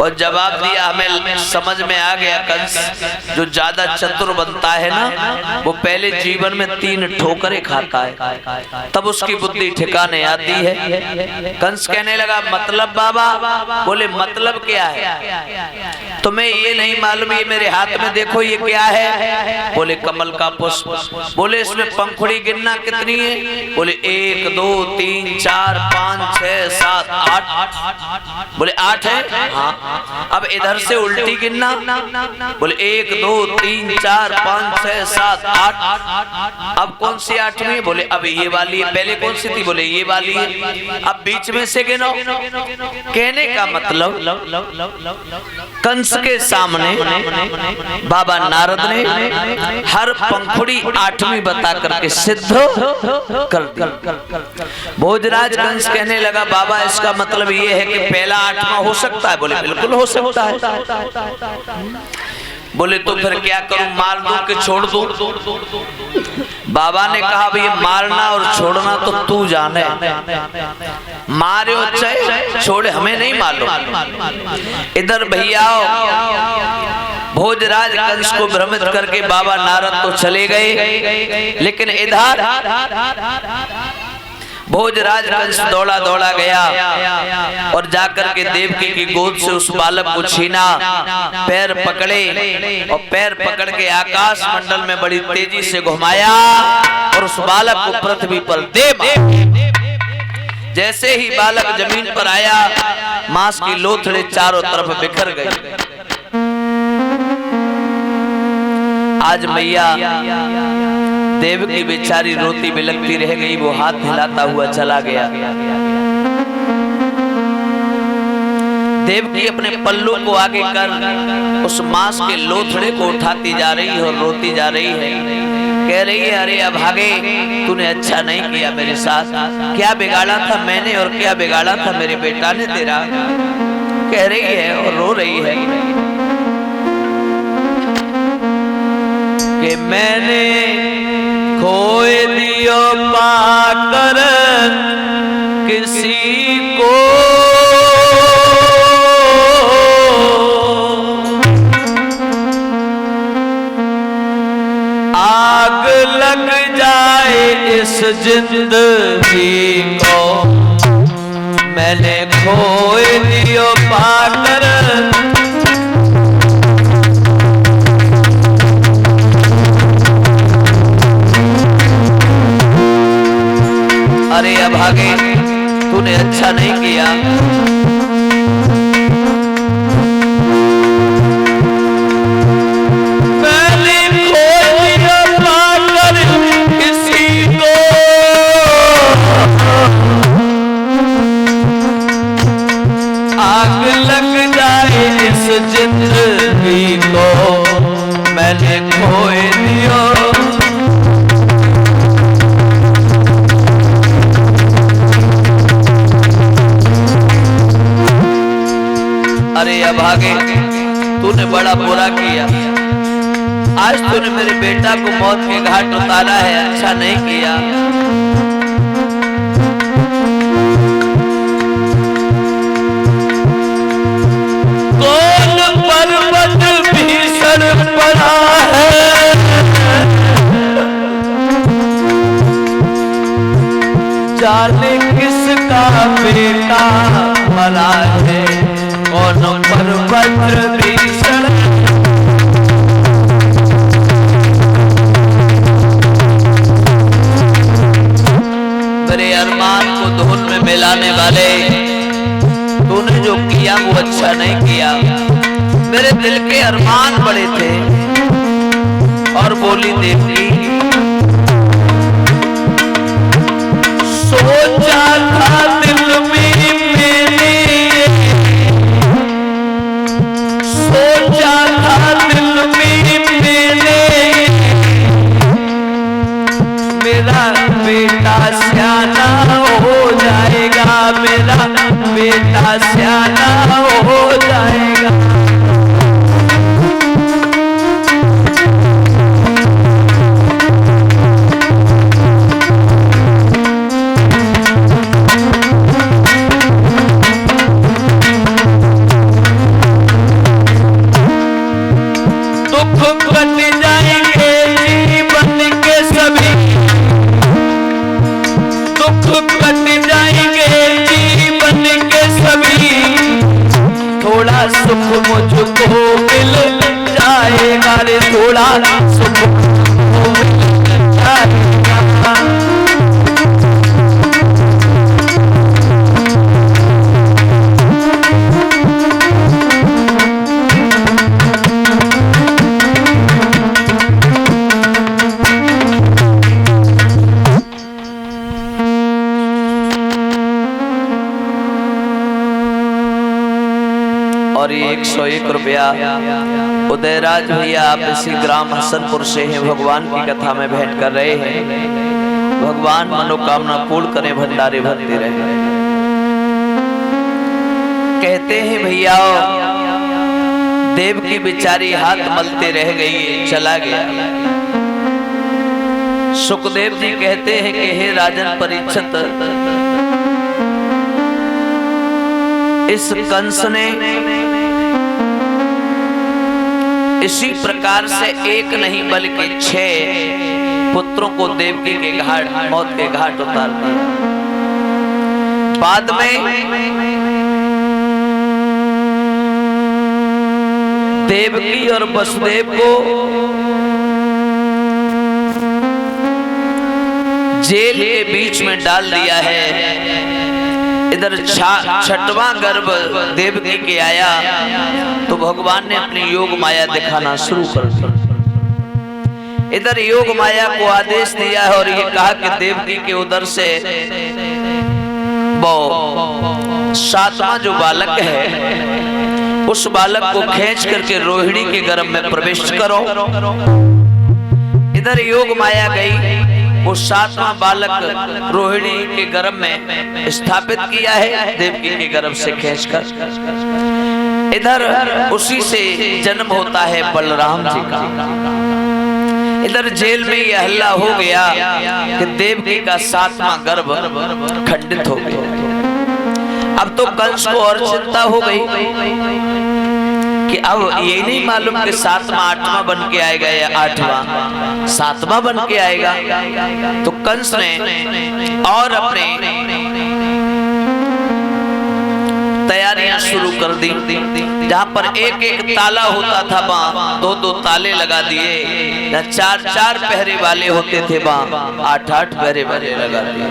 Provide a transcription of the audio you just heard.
और जवाब दिया, हमें समझ में आ गया कंस जो ज्यादा चतुर बनता है ना वो पहले जीवन में 3 ठोकरें खाता है तब उसकी बुद्धि ठिकाने आती है। कंस कहने लगा मतलब बाबा? बोले मतलब क्या है? तुम्हें ये नहीं मालूम? ये मेरे हाथ में देखो ये क्या है? बोले कमल का पुष्प। बोले इसमें पंखुड़ी गिनना कितनी है? बोले 1 2 3 4 5 6 7 8। बोले 8 है? हाँ। अब इधर से उल्टी गिनना। बोले 1 2 3 4 5 6 7 8। अब कौन सी 8वीं है? बोले अब ये वाली है। पहले कौन सी थी? बोले ये वाली है। अब बीच में से गिनो। कहने का मतलब कंस के सामने बाबा नारद ने हर पंखुड़ी 8वीं बता करके सिद्ध कर दी। भोजराज कंस कहने लगा बाबा इसका मतलब ये है कि पहला 8वां हो सकता है? बोले बिल्कुल हो सकता है। बोले तो फिर क्या करूं, मार दूं कि छोड़ दूं? बाबा ने कहा भाई मारना और छोड़ना तो तू जाने, मारे हो चाहे छोड़े हमें नहीं मालूम। इधर भैया भोजराज कंस को भ्रमित करके बाबा नारद तो चले गए, लेकिन इधर भोजराज कंस दौड़ा दौड़ा गया और जाकर के देवकी की गोद से उस बालक को छीना, पैर पकड़े और पैर पकड़ के आकाश मंडल में बड़ी तेजी से घुमाया और उस बालक को पृथ्वी पर दे मारा। जैसे ही बालक जमीन पर आया मांस की लोथड़े चारों तरफ बिखर गई। आज मैया देवकी बेचारी रोती बिलखती रह गई, वो हाथ हिलाता हुआ चला गया। देवकी अपने पल्लू को आगे कर उस मांस के लोथड़े को उठाती जा रही है और रोती जा रही है। कह रही है अरे अभागे तूने अच्छा नहीं किया मेरे साथ, क्या बिगाड़ा था मैंने और क्या बिगाड़ा था मेरे बेटा ने तेरा। कह रही है और रो रही है कि मैंने खोए दियो पाकर किसी को, आग लग जाए इस जिंदगी को, मैंने खोए दियो पाकर अरे अभागे तूने अच्छा नहीं किया। मैंने खोए पाकर किसी को, आग लग जाए इस जिंदगी को, मैंने खोए दिया। अरे अभागे तूने बड़ा बुरा किया, आज तूने मेरे बेटा को मौत के घाट उतारा है, अच्छा नहीं किया। कौन पर्वत भीषण पड़ा है, जाने किसका बेटा मरा है, कौन पर्वत भीषण। मेरे अरमान को धुन में मिलाने वाले तूने जो किया वो अच्छा नहीं किया। मेरे दिल के अरमान बड़े थे। और बोली देवकी सोचा था दिल में मैंने, सोचा था दिल में मैंने, मेरा बेटा सियाना हो जाएगा, मेरा बेटा सियाना हो जाएगा। सुख मुझको मिल जाएगा रे, थोड़ा सुख मुझको मिल जाएगा। और ये 101 रुपया उदयराज भैया आप इसी ग्राम हसनपुर से हैं, भगवान की कथा में भेंट कर रहे हैं। भगवान मनोकामना पूर्ण करें, भंडारे भरते रहे। कहते हैं भैया देव की बेचारी हाथ मलते रह गई, चला गया। सुखदेव जी कहते हैं कि हे राजन परीक्षित, इस कंस ने इसी प्रकार से एक नहीं बल्कि 6 पुत्रों को देवकी के घाट, मौत के घाट उतार दिया। बाद में देवकी और वसुदेव को जेल के बीच में डाल दिया है। इधर 6वां गर्भ देवकी के आया तो भगवान ने अपनी योग माया दिखाना शुरू कर दिया। इधर योग माया को आदेश दिया है और ये कहा कि देवकी के उदर से वो 7वां जो बालक है उस बालक को खींच करके रोहिणी के गर्भ में प्रवेश करो। इधर योग माया गई, वो 7वां बालक रोहिणी के गर्भ में स्थापित किया है, देवकी के गर्भ से खींचकर। इधर उसी से जन्म होता है बलराम जी का। इधर जेल में यह हल्ला हो गया कि देवकी का 7वां गर्भ खंडित हो गया। अब तो कंस को और चिंता हो गई कि अब ये नहीं मालूम कि 7वां 8वां बन के आएगा या 8वां 7वां बन के आएगा। तो कंस ने और अपने तैयारियां शुरू कर दी। जहां पर एक एक ताला होता था वहां 2-2 ताले लगा दिए। जहां 4-4 पहरे वाले होते थे वहां 8-8 पहरे वाले लगा दिए।